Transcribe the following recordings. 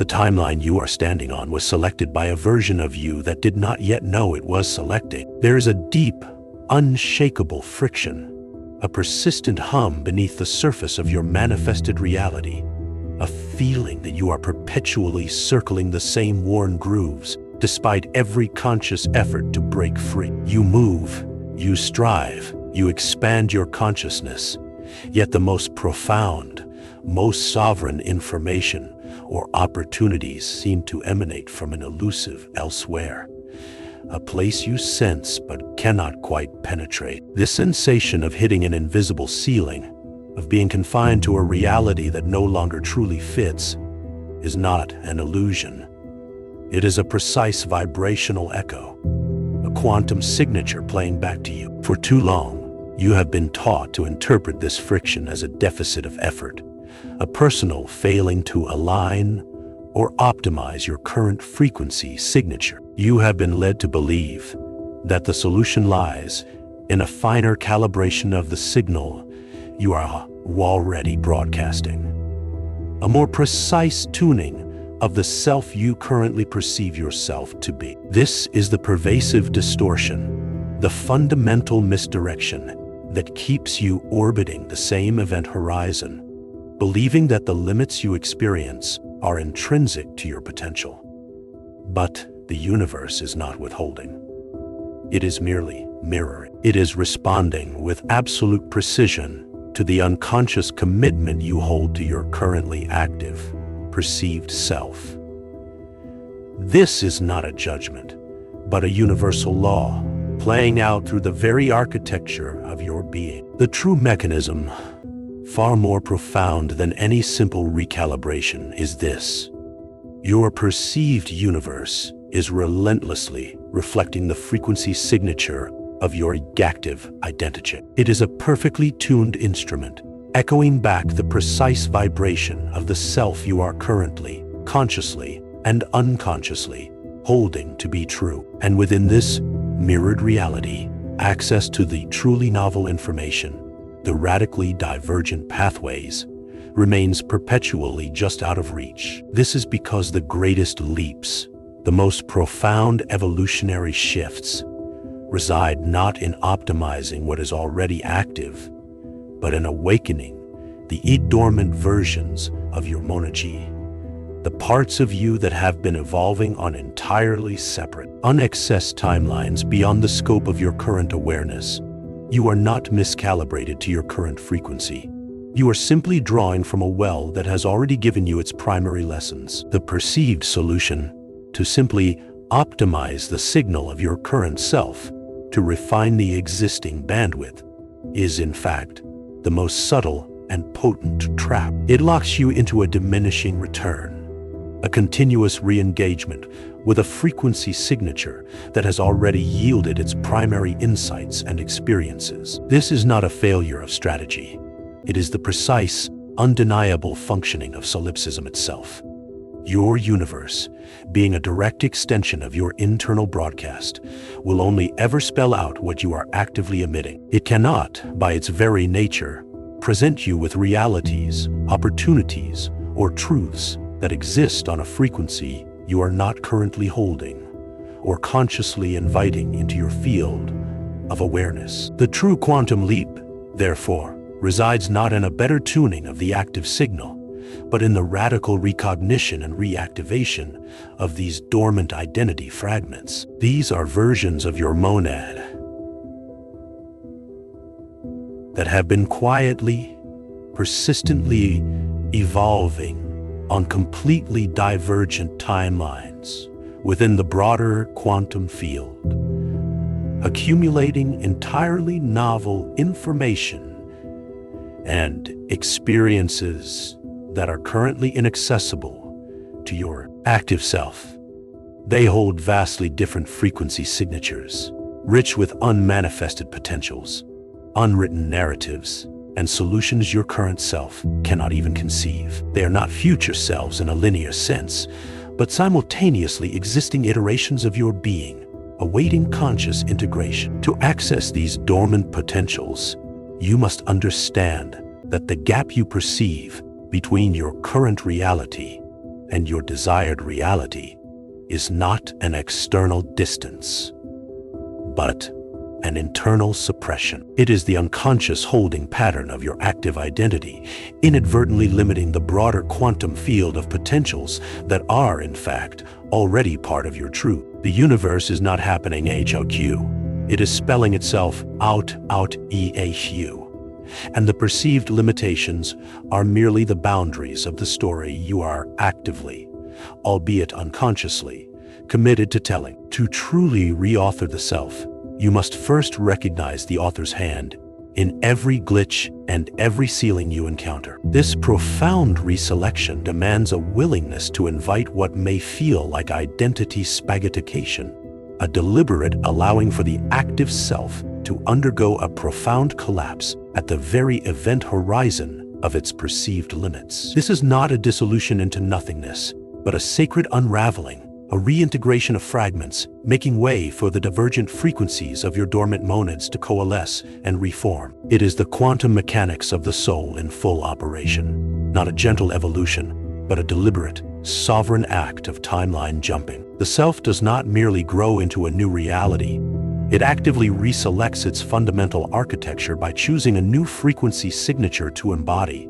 The timeline you are standing on was selected by a version of you that did not yet know it was selecting. There is a deep, unshakable friction, a persistent hum beneath the surface of your manifested reality, a feeling that you are perpetually circling the same worn grooves, despite every conscious effort to break free. You move, you strive, you expand your consciousness, yet the most profound, most sovereign information or opportunities seem to emanate from an elusive elsewhere, a place you sense but cannot quite penetrate. This sensation of hitting an invisible ceiling, of being confined to a reality that no longer truly fits, is not an illusion. It is a precise vibrational echo, a quantum signature playing back to you. For too long, you have been taught to interpret this friction as a deficit of effort, a personal failing to align or optimize your current frequency signature. You have been led to believe that the solution lies in a finer calibration of the signal you are already broadcasting, a more precise tuning of the self you currently perceive yourself to be. This is the pervasive distortion, the fundamental misdirection that keeps you orbiting the same event horizon, believing that the limits you experience are intrinsic to your potential. But the universe is not withholding. It is merely mirroring. It is responding with absolute precision to the unconscious commitment you hold to your currently active, perceived self. This is not a judgment, but a universal law, playing out through the very architecture of your being. The true mechanism, far more profound than any simple recalibration, is this. Your perceived universe is relentlessly reflecting the frequency signature of your active identity. It is a perfectly tuned instrument, echoing back the precise vibration of the self you are currently, consciously and unconsciously, holding to be true. And within this mirrored reality, access to the truly novel information, the radically divergent pathways, remains perpetually just out of reach. This is because the greatest leaps, the most profound evolutionary shifts, reside not in optimizing what is already active, but in awakening the dormant versions of your monaji, the parts of you that have been evolving on entirely separate, unaccessed timelines beyond the scope of your current awareness. You are not miscalibrated to your current frequency. You are simply drawing from a well that has already given you its primary lessons. The perceived solution, to simply optimize the signal of your current self, to refine the existing bandwidth, is in fact the most subtle and potent trap. It locks you into a diminishing return, a continuous re-engagement with a frequency signature that has already yielded its primary insights and experiences. This is not a failure of strategy. It is the precise, undeniable functioning of solipsism itself. Your universe, being a direct extension of your internal broadcast, will only ever spell out what you are actively emitting. It cannot, by its very nature, present you with realities, opportunities, or truths that exist on a frequency you are not currently holding, or consciously inviting into your field of awareness. The true quantum leap, therefore, resides not in a better tuning of the active signal, but in the radical recognition and reactivation of these dormant identity fragments. These are versions of your monad that have been quietly, persistently evolving on completely divergent timelines within the broader quantum field, accumulating entirely novel information and experiences that are currently inaccessible to your active self. They hold vastly different frequency signatures, rich with unmanifested potentials, unwritten narratives, and solutions your current self cannot even conceive. They are not future selves in a linear sense, but simultaneously existing iterations of your being, awaiting conscious integration. To access these dormant potentials, you must understand that the gap you perceive between your current reality and your desired reality is not an external distance, but an internal suppression. It is the unconscious holding pattern of your active identity, inadvertently limiting the broader quantum field of potentials that are, in fact, already part of your truth. The universe is not happening HOQ. It is spelling itself out EHU. And the perceived limitations are merely the boundaries of the story you are actively, albeit unconsciously, committed to telling. To truly reauthor the self, you must first recognize the author's hand in every glitch and every ceiling you encounter. This profound reselection demands a willingness to invite what may feel like identity spaghettification, a deliberate allowing for the active self to undergo a profound collapse at the very event horizon of its perceived limits. This is not a dissolution into nothingness, but a sacred unraveling, a reintegration of fragments, making way for the divergent frequencies of your dormant monads to coalesce and reform. It is the quantum mechanics of the soul in full operation, not a gentle evolution, but a deliberate, sovereign act of timeline jumping. The self does not merely grow into a new reality. It actively reselects its fundamental architecture by choosing a new frequency signature to embody.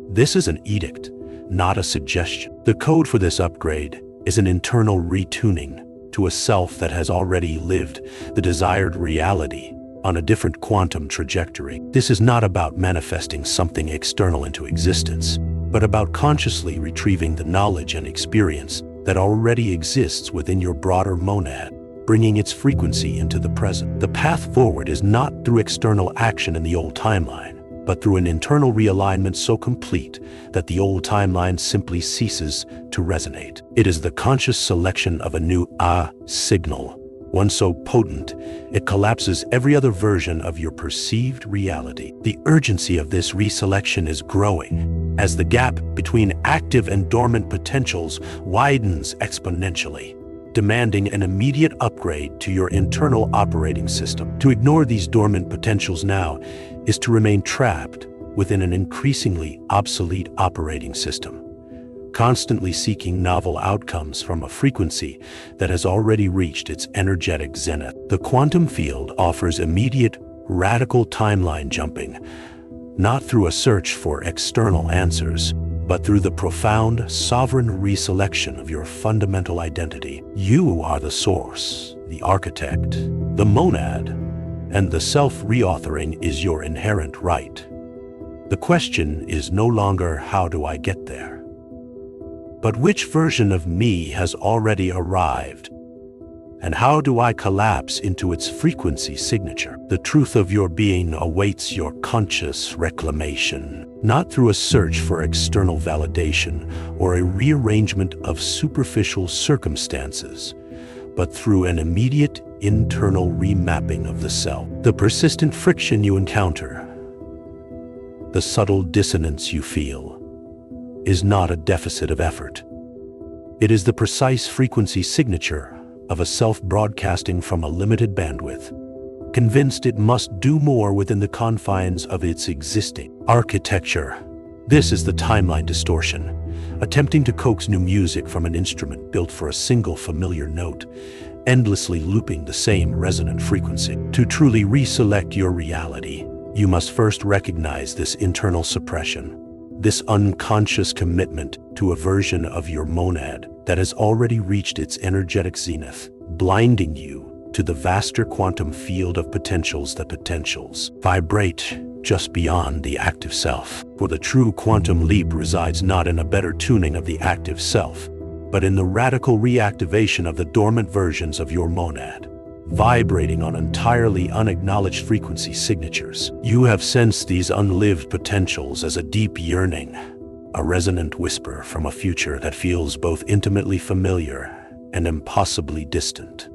This is an edict, not a suggestion. The code for this upgrade is an internal retuning to a self that has already lived the desired reality on a different quantum trajectory. This is not about manifesting something external into existence, but about consciously retrieving the knowledge and experience that already exists within your broader monad, bringing its frequency into the present. The path forward is not through external action in the old timeline, but through an internal realignment so complete that the old timeline simply ceases to resonate. It is the conscious selection of a new signal, one so potent it collapses every other version of your perceived reality. The urgency of this reselection is growing as the gap between active and dormant potentials widens exponentially, demanding an immediate upgrade to your internal operating system. To ignore these dormant potentials now is to remain trapped within an increasingly obsolete operating system, constantly seeking novel outcomes from a frequency that has already reached its energetic zenith. The quantum field offers immediate, radical timeline jumping, not through a search for external answers, but through the profound, sovereign reselection of your fundamental identity. You are the source, the architect, the monad, and the self-reauthoring is your inherent right. The question is no longer how do I get there, but which version of me has already arrived, and how do I collapse into its frequency signature? The truth of your being awaits your conscious reclamation, not through a search for external validation or a rearrangement of superficial circumstances, but through an immediate internal remapping of the self. The persistent friction you encounter, the subtle dissonance you feel, is not a deficit of effort. It is the precise frequency signature of a self broadcasting from a limited bandwidth, convinced it must do more within the confines of its existing architecture. This is the timeline distortion, attempting to coax new music from an instrument built for a single familiar note, endlessly looping the same resonant frequency. To truly reselect your reality, you must first recognize this internal suppression, this unconscious commitment to a version of your monad that has already reached its energetic zenith, blinding you to the vaster quantum field of potentials that potentials vibrate just beyond the active self. For the true quantum leap resides not in a better tuning of the active self, but in the radical reactivation of the dormant versions of your monad, vibrating on entirely unacknowledged frequency signatures. You have sensed these unlived potentials as a deep yearning, a resonant whisper from a future that feels both intimately familiar and impossibly distant,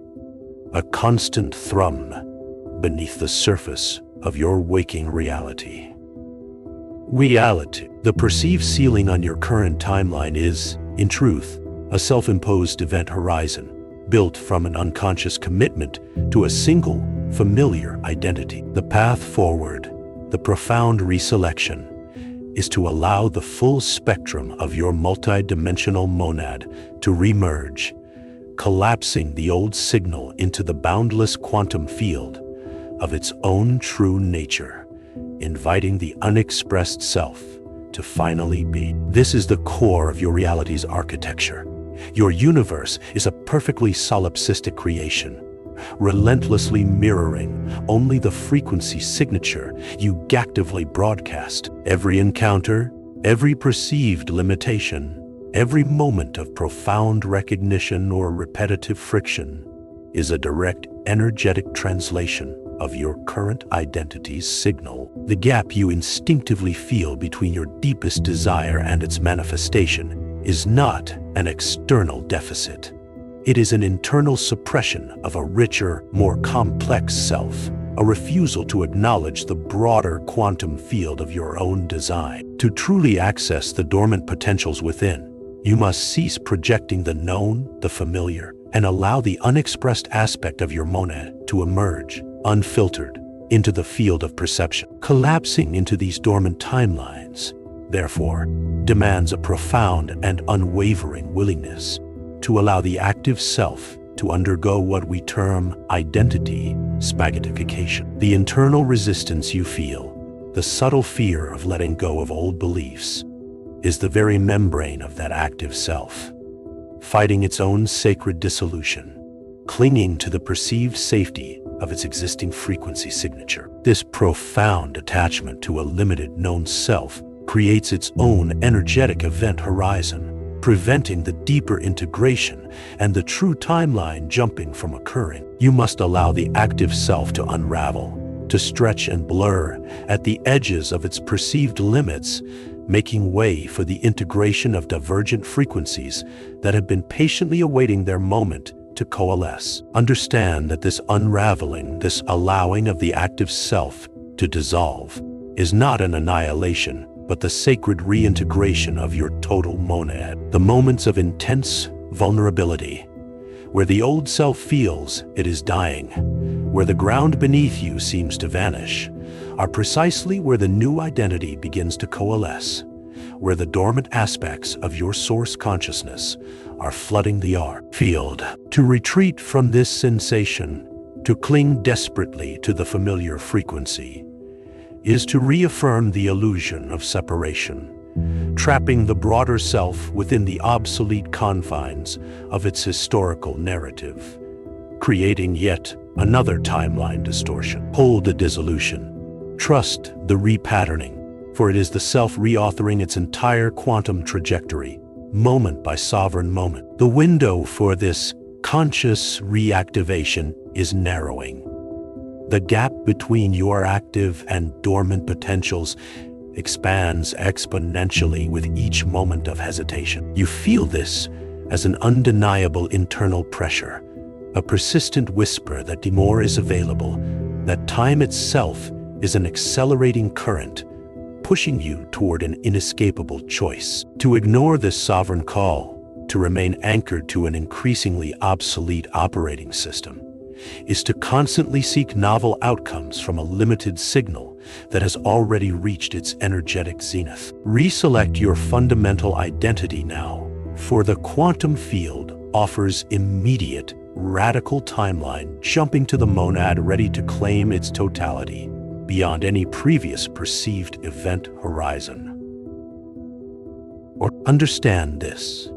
a constant thrum beneath the surface of your waking reality. Reality. The perceived ceiling on your current timeline is, in truth, a self-imposed event horizon, built from an unconscious commitment to a single, familiar identity. The path forward, the profound reselection, is to allow the full spectrum of your multidimensional monad to remerge, collapsing the old signal into the boundless quantum field of its own true nature, inviting the unexpressed self to finally be. This is the core of your reality's architecture. Your universe is a perfectly solipsistic creation, relentlessly mirroring only the frequency signature you actively broadcast. Every encounter, every perceived limitation, every moment of profound recognition or repetitive friction is a direct energetic translation of your current identity's signal. The gap you instinctively feel between your deepest desire and its manifestation is not an external deficit. It is an internal suppression of a richer, more complex self, a refusal to acknowledge the broader quantum field of your own design. To truly access the dormant potentials within, you must cease projecting the known, the familiar, and allow the unexpressed aspect of your monad to emerge, unfiltered, into the field of perception. Collapsing into these dormant timelines, therefore, demands a profound and unwavering willingness to allow the active self to undergo what we term identity spaghettification. The internal resistance you feel, the subtle fear of letting go of old beliefs, is the very membrane of that active self, fighting its own sacred dissolution, clinging to the perceived safety of its existing frequency signature. This profound attachment to a limited known self creates its own energetic event horizon, preventing the deeper integration and the true timeline jumping from occurring. You must allow the active self to unravel, to stretch and blur at the edges of its perceived limits, making way for the integration of divergent frequencies that have been patiently awaiting their moment to coalesce. Understand that this unraveling, this allowing of the active self to dissolve, is not an annihilation, but the sacred reintegration of your total monad. The moments of intense vulnerability, where the old self feels it is dying, where the ground beneath you seems to vanish, are precisely where the new identity begins to coalesce, where the dormant aspects of your source consciousness are flooding the arc field. To retreat from this sensation, to cling desperately to the familiar frequency, is to reaffirm the illusion of separation, trapping the broader self within the obsolete confines of its historical narrative, creating yet another timeline distortion. Hold the dissolution. Trust the repatterning, for it is the self reauthoring its entire quantum trajectory, moment by sovereign moment. The window for this conscious reactivation is narrowing. The gap between your active and dormant potentials expands exponentially with each moment of hesitation. You feel this as an undeniable internal pressure, a persistent whisper that more is available, that time itself is an accelerating current, pushing you toward an inescapable choice. To ignore this sovereign call, to remain anchored to an increasingly obsolete operating system, is to constantly seek novel outcomes from a limited signal that has already reached its energetic zenith. Reselect your fundamental identity now, for the quantum field offers immediate, radical timeline, jumping to the monad ready to claim its totality beyond any previous perceived event horizon. Or understand this: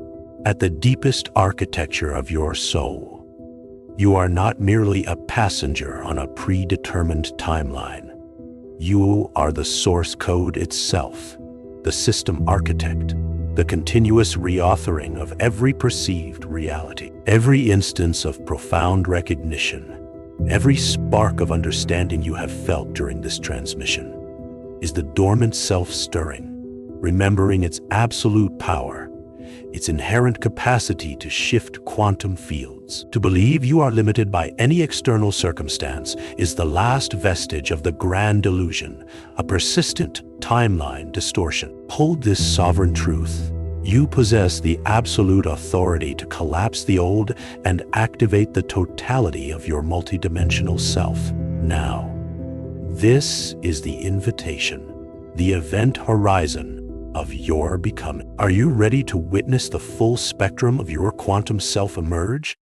at the deepest architecture of your soul, you are not merely a passenger on a predetermined timeline. You are the source code itself, the system architect, the continuous reauthoring of every perceived reality. Every instance of profound recognition, every spark of understanding you have felt during this transmission, is the dormant self stirring, remembering its absolute power, its inherent capacity to shift quantum fields. To believe you are limited by any external circumstance is the last vestige of the grand illusion, a persistent timeline distortion. Hold this sovereign truth. You possess the absolute authority to collapse the old and activate the totality of your multidimensional self now. This is the invitation, the event horizon of your becoming. Are you ready to witness the full spectrum of your quantum self emerge?